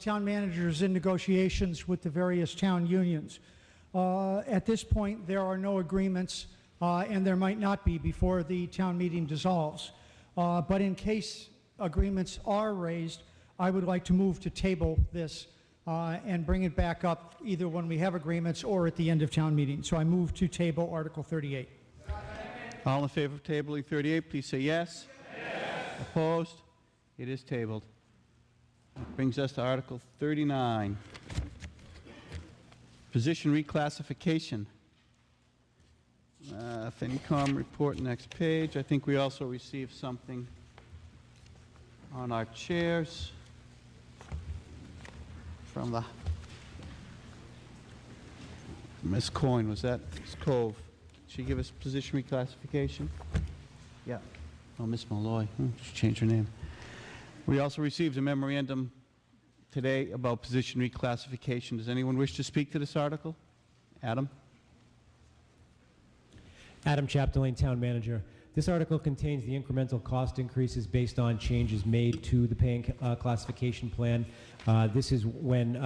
town manager is in negotiations with the various town unions. At this point, there are no agreements, and there might not be before the town meeting dissolves. But in case agreements are raised, I would like to move to table this and bring it back up either when we have agreements or at the end of town meeting. So I move to table Article 38. All in favor of tabling 38, please say yes. Yes. Opposed? It is tabled. That brings us to Article 39. Position reclassification. FENICOM report, next page. I think we also received something on our chairs from the Ms. Coyne. Was that Ms. Cove? Did she give us position reclassification? Yeah. Oh, Ms. Malloy. She changed her name. We also received a memorandum today about position reclassification. Does anyone wish to speak to this article? Adam? Adam Chapdelaine, Town Manager. This article contains the incremental cost increases based on changes made to the pay and classification plan. This is when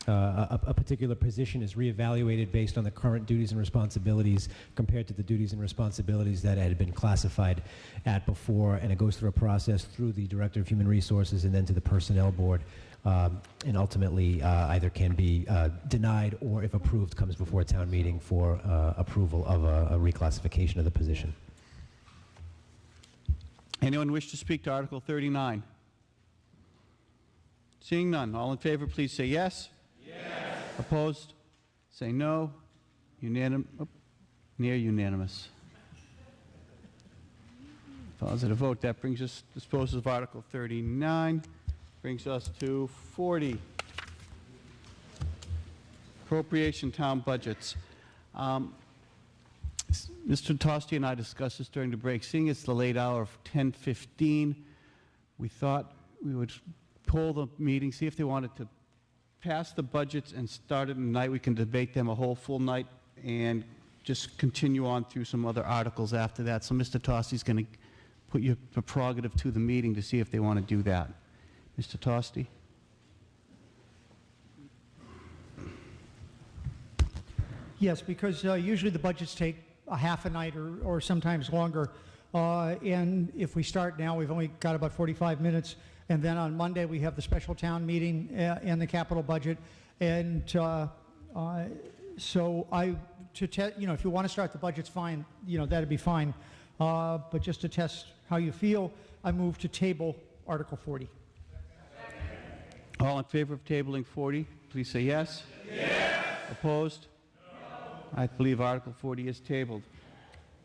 a particular position is reevaluated based on the current duties and responsibilities compared to the duties and responsibilities that had been classified at before, and it goes through a process through the Director of Human Resources and then to the Personnel Board, and ultimately either can be denied or, if approved, comes before a town meeting for approval of a reclassification of the position. Anyone wish to speak to Article 39? Seeing none, all in favor, please say yes. Yes. Opposed? Say no. Near unanimous. Positive vote. That brings us, disposes of Article 39. Brings us to 40. Appropriation town budgets. Mr. Tosti and I discussed this during the break. Seeing it's the late hour of 10:15, we thought we would poll the meeting, see if they wanted to pass the budgets and start it tonight. We can debate them a whole full night and just continue on through some other articles after that. So Mr. Tosti's going to put your prerogative to the meeting to see if they want to do that. Mr. Tosti? Yes, because usually the budgets take a half a night or sometimes longer. And if we start now, we've only got about 45 minutes. And then on Monday, we have the special town meeting and the capital budget. And so if you want to start the budgets, fine, that'd be fine. But just to test how you feel, I move to table Article 40. All in favor of tabling 40, please say yes. Yes. Opposed? I believe Article 40 is tabled.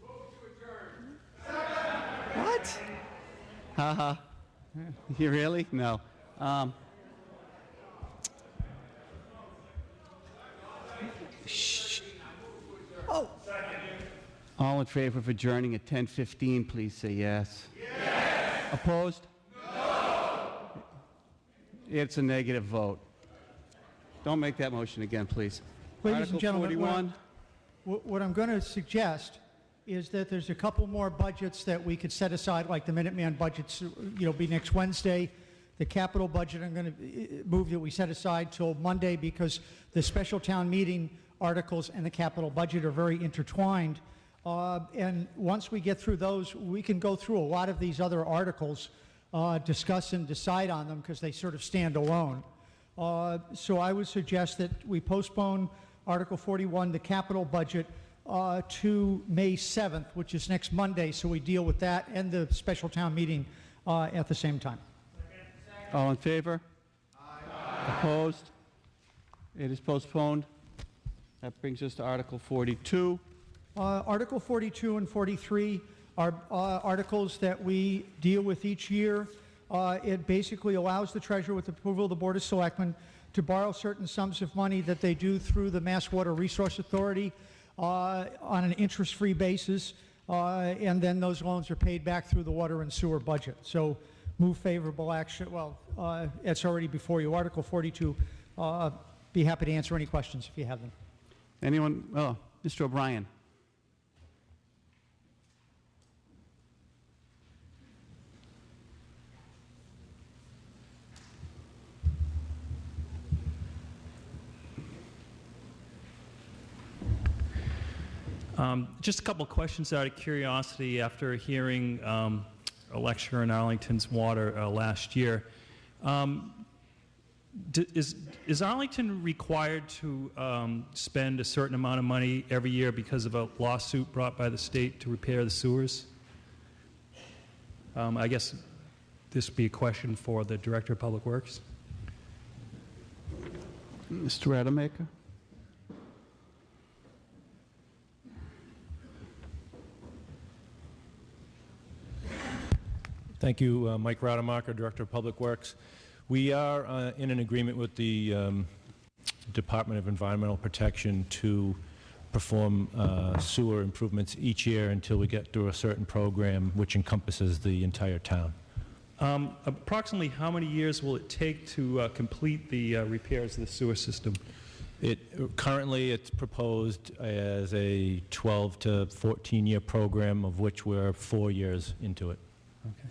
Move to adjourn. What? Haha. You really? No. Shh. Oh. All in favor of adjourning at 10:15, please say yes. Yes. Opposed? No. It's a negative vote. Don't make that motion again, please. Ladies and gentlemen, 41. What I'm going to suggest is that there's a couple more budgets that we could set aside, like the Minuteman budgets, be next Wednesday. The capital budget, I'm going to move that we set aside till Monday because the special town meeting articles and the capital budget are very intertwined. And once we get through those, we can go through a lot of these other articles, discuss and decide on them because they sort of stand alone. So I would suggest that we postpone Article 41, the capital budget, to May 7th, which is next Monday, so we deal with that and the special town meeting at the same time. All in favor? Aye. Opposed? It is postponed. That brings us to Article 42. Article 42 and 43 are articles that we deal with each year. It basically allows the treasurer, with approval of the Board of Selectmen, to borrow certain sums of money that they do through the Mass Water Resource Authority on an interest-free basis, and then those loans are paid back through the water and sewer budget. So move favorable action. Well, it's already before you. Article 42, be happy to answer any questions if you have them. Anyone? Oh, Mr. O'Brien. Just a couple of questions out of curiosity after hearing a lecture on Arlington's water last year. Is Arlington required to spend a certain amount of money every year because of a lawsuit brought by the state to repair the sewers? I guess this would be a question for the Director of Public Works. Mr. Rademacher? Thank you, Mike Rademacher, Director of Public Works. We are in an agreement with the Department of Environmental Protection to perform sewer improvements each year until we get through a certain program which encompasses the entire town. Approximately how many years will it take to complete the repairs of the sewer system? Currently, it's proposed as a 12 to 14-year program, of which we're 4 years into it. Okay.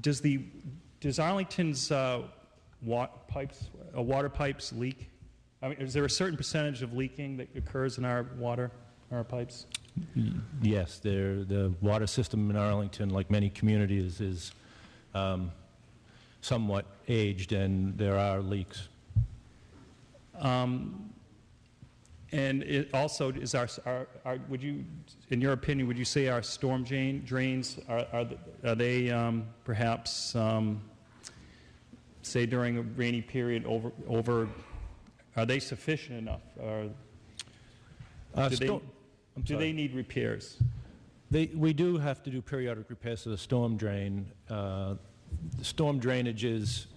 Does Arlington's water pipes leak? I mean, is there a certain percentage of leaking that occurs in our pipes? Yes, the water system in Arlington, like many communities, is somewhat aged, and there are leaks. And it also is would you, in your opinion, would you say our storm drains are they perhaps say during a rainy period are they sufficient enough? Do they need repairs? We do have to do periodic repairs to the storm drain. The storm drainage is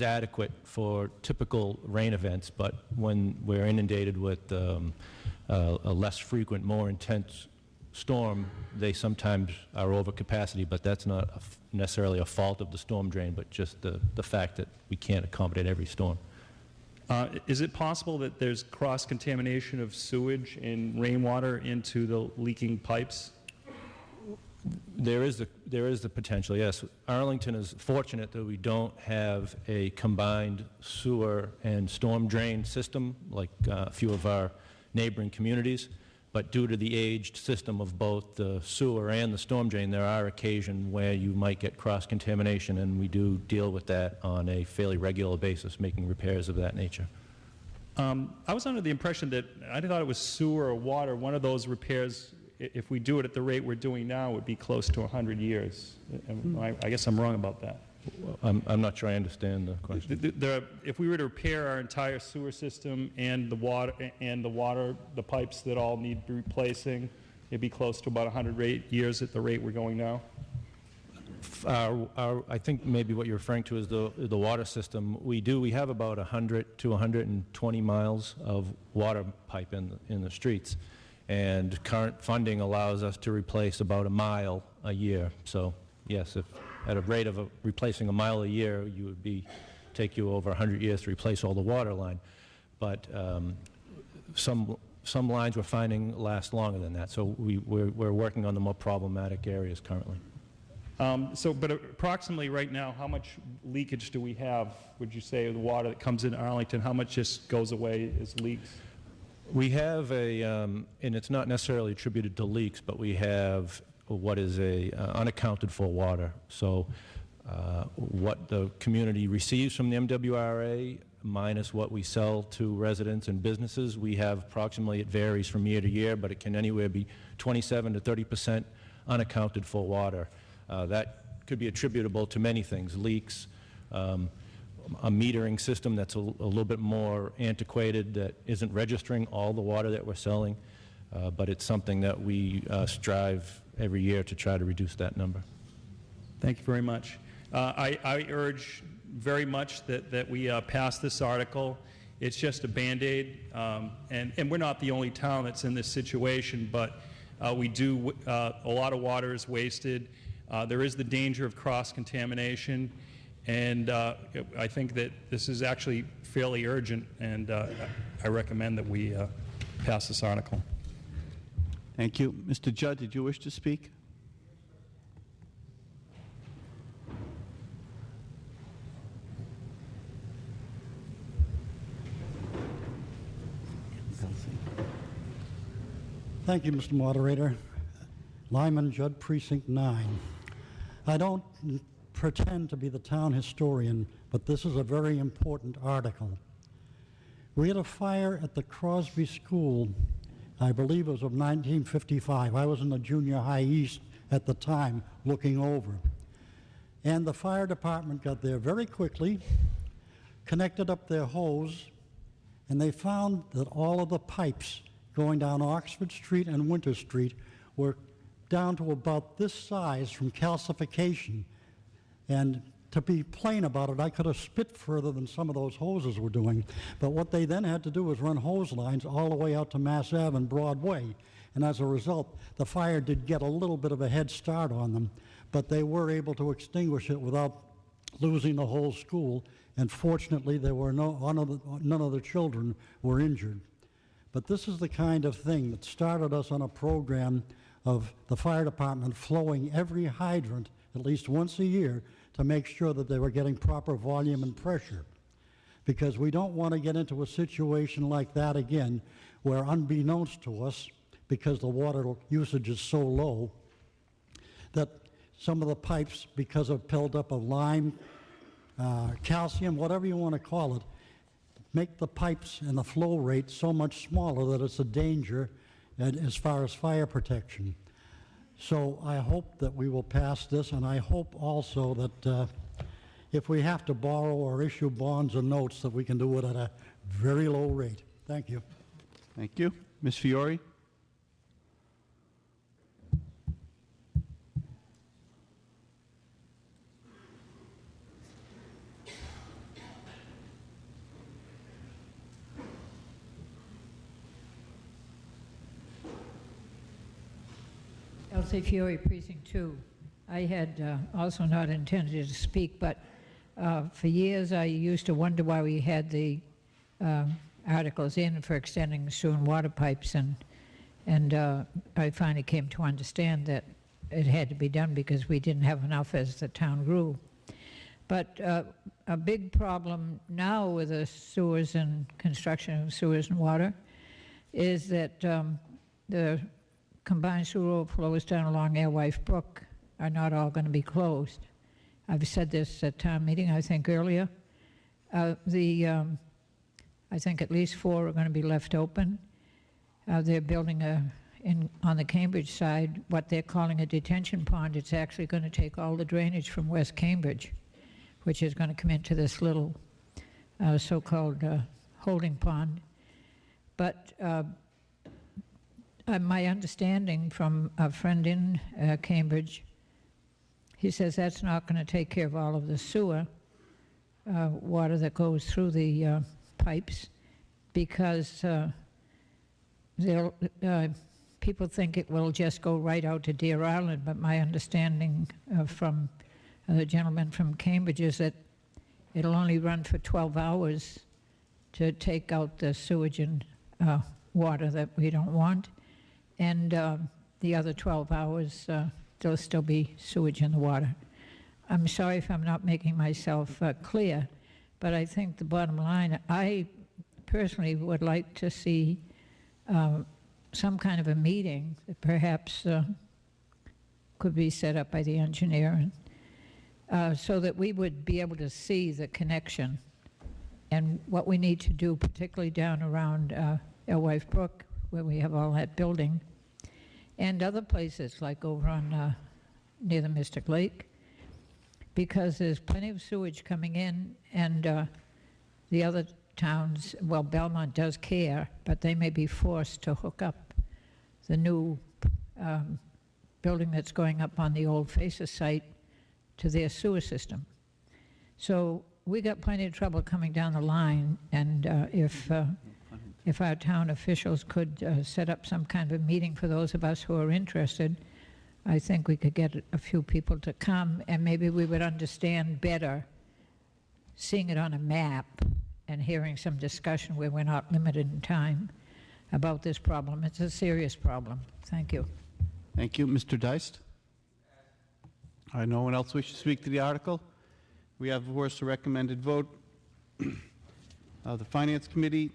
adequate for typical rain events, but when we're inundated with a less frequent, more intense storm, they sometimes are over capacity, but that's not necessarily a fault of the storm drain, but just the fact that we can't accommodate every storm. Is it possible that there's cross-contamination of sewage and rainwater into the leaking pipes? There is the potential, yes. Arlington is fortunate that we don't have a combined sewer and storm drain system like a few of our neighboring communities, but due to the aged system of both the sewer and the storm drain, there are occasions where you might get cross-contamination, and we do deal with that on a fairly regular basis, making repairs of that nature. I was under the impression that, I thought it was sewer or water, one of those repairs, if we do it at the rate we're doing now, would be close to 100 years. I guess I'm wrong about that. I'm not sure I understand the question. If we were to repair our entire sewer system and the pipes that all need replacing, it'd be close to about 100 years at the rate we're going now. I think maybe what you're referring to is the water system. We have about 100 to 120 miles of water pipe in the streets, and current funding allows us to replace about a mile a year. So yes, if at a rate of replacing a mile a year, you would take you over 100 years to replace all the water line. But some lines we're finding last longer than that. So we're working on the more problematic areas currently. But approximately right now, how much leakage do we have, would you say, of the water that comes into Arlington? How much just goes away as leaks? We have and it's not necessarily attributed to leaks, but we have what is unaccounted for water. So what the community receives from the MWRA minus what we sell to residents and businesses, we have approximately, it varies from year to year, but it can anywhere be 27 to 30% unaccounted for water. That could be attributable to many things: leaks, a metering system that's a little bit more antiquated that isn't registering all the water that we're selling, but it's something that we strive every year to try to reduce that number. Thank you very much. I urge very much that we pass this article. It's just a Band-Aid, and we're not the only town that's in this situation, but we do, a lot of water is wasted. There is the danger of cross-contamination, and I think that this is actually fairly urgent, and I recommend that we pass this article. Thank you. Mr. Judd, did you wish to speak? Thank you, Mr. Moderator. Lyman Judd, Precinct 9. I don't pretend to be the town historian, but this is a very important article. We had a fire at the Crosby School, I believe it was of 1955. I was in the junior high east at the time looking over. And the fire department got there very quickly, connected up their hose, and they found that all of the pipes going down Oxford Street and Winter Street were down to about this size from calcification. And to be plain about it, I could have spit further than some of those hoses were doing. But what they then had to do was run hose lines all the way out to Mass Ave and Broadway. And as a result, the fire did get a little bit of a head start on them, but they were able to extinguish it without losing the whole school. And fortunately, there were none of the children were injured. But this is the kind of thing that started us on a program of the fire department flowing every hydrant at least once a year to make sure that they were getting proper volume and pressure. Because we don't want to get into a situation like that again, where unbeknownst to us, because the water usage is so low, that some of the pipes, because of buildup of lime, calcium, whatever you want to call it, make the pipes and the flow rate so much smaller that it's a danger as far as fire protection. So I hope that we will pass this, and I hope also that if we have to borrow or issue bonds or notes, that we can do it at a very low rate. Thank you. Thank you. Ms. Fiore? Elsie Fiore, Precinct 2. I had also not intended to speak, but for years I used to wonder why we had the articles in for extending sewer and water pipes, and I finally came to understand that it had to be done because we didn't have enough as the town grew. But a big problem now with the sewers and construction of sewers and water is that the combined sewer overflows down along Alewife Brook are not all going to be closed. I've said this at town meeting, I think, earlier. I think at least 4 are going to be left open. They're building on the Cambridge side what they're calling a detention pond. It's actually going to take all the drainage from West Cambridge, which is going to come into this little so-called holding pond. But my understanding from a friend in Cambridge, he says that's not going to take care of all of the sewer water that goes through the pipes, because people think it will just go right out to Deer Island, but my understanding from the gentleman from Cambridge is that it'll only run for 12 hours to take out the sewage and water that we don't want. And the other 12 hours, there'll still be sewage in the water. I'm sorry if I'm not making myself clear, but I think the bottom line, I personally would like to see some kind of a meeting that perhaps could be set up by the engineer, so that we would be able to see the connection and what we need to do, particularly down around Alewife Brook, where we have all that building, and other places like over on near the Mystic Lake, because there's plenty of sewage coming in, and the other towns, well, Belmont does care, but they may be forced to hook up the new building that's going up on the old FACES site to their sewer system. So we got plenty of trouble coming down the line, and if our town officials could set up some kind of a meeting for those of us who are interested, I think we could get a few people to come, and maybe we would understand better seeing it on a map and hearing some discussion where we're not limited in time about this problem. It's a serious problem. Thank you. Thank you. Mr. Deist? All right, no one else wishes to speak to the article? We have, of course, a recommended vote. The Finance Committee,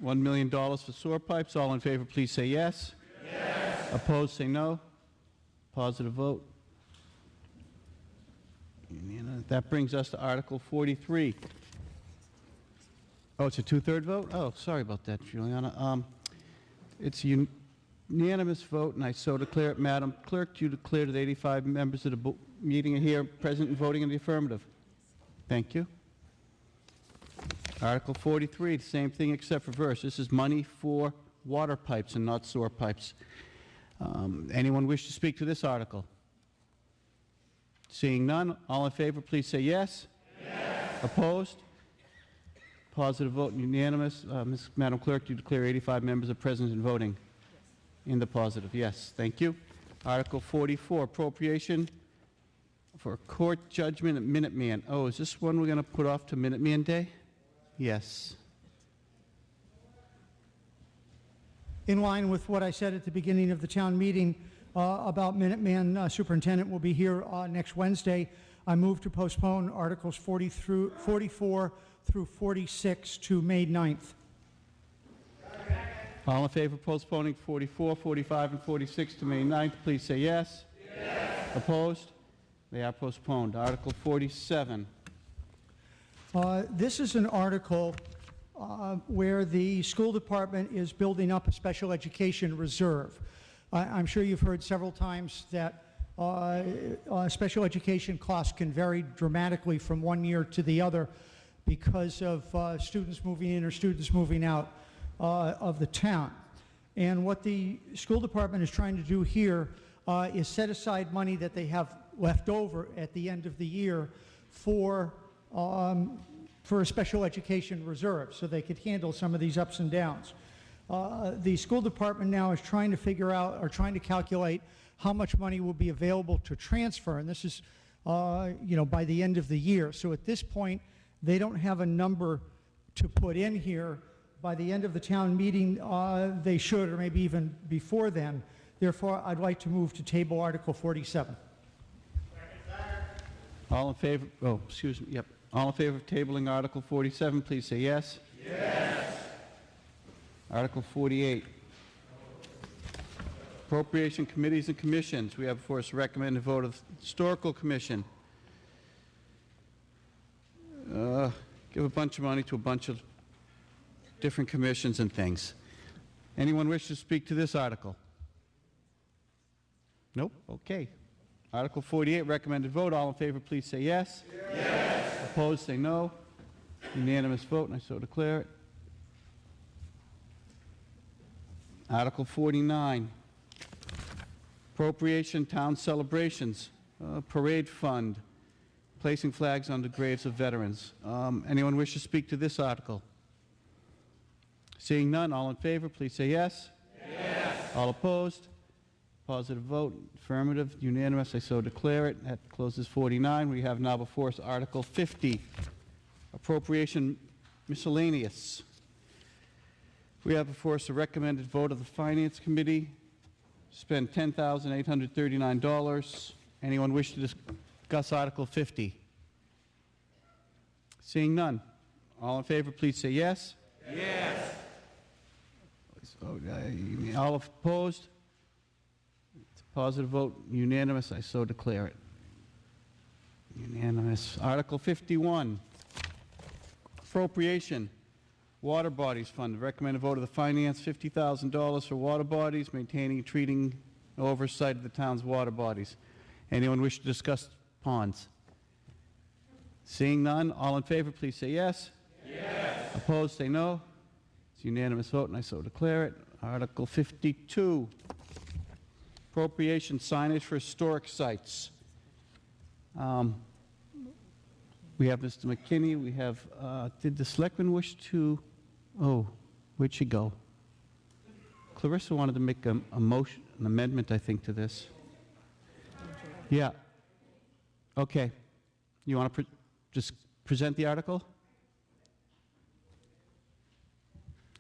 $1 million for sewer pipes. All in favor, please say yes. Yes. Opposed, say no. Positive vote. That brings us to Article 43. Oh, it's a two-third vote? Oh, sorry about that, Juliana. It's a unanimous vote, and I so declare it. Madam Clerk, do you declare that 85 members of the meeting are here present and voting in the affirmative? Thank you. Article 43, the same thing except reverse. This is money for water pipes and not sewer pipes. Anyone wish to speak to this article? Seeing none, all in favor, please say yes. Yes. Opposed? Positive vote, unanimous. Madam Clerk, do you declare 85 members are present and voting? Yes. In the positive, yes. Thank you. Article 44, appropriation for court judgment at Minuteman. Oh, is this one we're going to put off to Minuteman Day? Yes. In line with what I said at the beginning of the town meeting about Minuteman, Superintendent will be here next Wednesday. I move to postpone Articles 44 through 46 to May 9th. All in favor of postponing 44, 45, and 46 to May 9th, please say yes. Yes. Opposed? They are postponed. Article 47. This is an article where the school department is building up a special education reserve. I'm sure you've heard several times that special education costs can vary dramatically from one year to the other because of students moving in or students moving out of the town. And what the school department is trying to do here is set aside money that they have left over at the end of the year for a special education reserve so they could handle some of these ups and downs. The school department now is trying to figure out or trying to calculate how much money will be available to transfer, and this is by the end of the year. So at this point, they don't have a number to put in here. By the end of the town meeting, they should, or maybe even before then. Therefore, I'd like to move to table Article 47. All in favor? Oh, excuse me. Yep. All in favor of tabling Article 47, please say yes. Yes. Article 48. Appropriation committees and commissions. We have before us a recommended vote of the Historical Commission. Give a bunch of money to a bunch of different commissions and things. Anyone wish to speak to this article? Nope. Okay. Article 48, recommended vote. All in favor, please say yes. Yes. Opposed, say no. Unanimous vote, and I so declare it. Article 49, appropriation town celebrations, parade fund, placing flags on the graves of veterans. Anyone wish to speak to this article? Seeing none, all in favor, please say yes. Yes. All opposed? Positive vote, affirmative, unanimous, I so declare it. That closes 49. We have now before us Article 50, appropriation miscellaneous. We have before us a recommended vote of the Finance Committee, spend $10,839. Anyone wish to discuss Article 50? Seeing none. All in favor, please say yes. Yes. All opposed? It's a positive vote, unanimous, I so declare it. Unanimous. Article 51, appropriation. Water Bodies Fund, recommended vote of the Finance, $50,000 for water bodies, maintaining, treating, oversight of the town's water bodies. Anyone wish to discuss ponds? Seeing none, all in favor, please say yes. Yes. Opposed, say no. It's a unanimous vote, and I so declare it. Article 52, appropriation signage for historic sites. We have Mr. McKinney. We have, did the selectmen wish to, oh, where'd she go? Clarissa wanted to make a motion, an amendment, I think, to this. Yeah. Okay. You want to just present the article?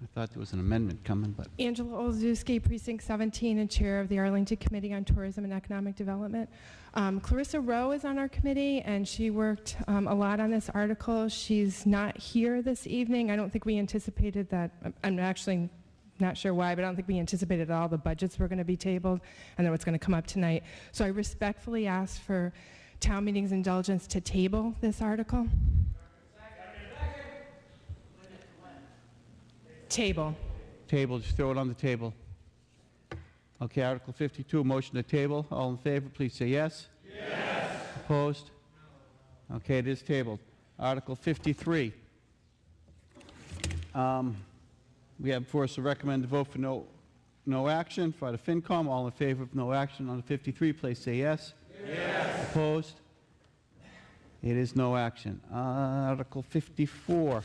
I thought there was an amendment coming, but... Angela Olszewski, Precinct 17, and Chair of the Arlington Committee on Tourism and Economic Development. Clarissa Rowe is on our committee, and she worked a lot on this article. She's not here this evening. I don't think we anticipated that. I'm actually not sure why, but I don't think we anticipated at all the budgets were going to be tabled and then what's going to come up tonight. So I respectfully ask for town meeting's indulgence to table this article. Table. Table, just throw it on the table. Okay, Article 52, motion to table. All in favor, please say yes. Yes. Opposed? Okay, it is tabled. Article 53. We have before us a recommended vote for no action for the FinCom. All in favor of no action on the 53, please say yes. Yes. Opposed? It is no action. Article 54.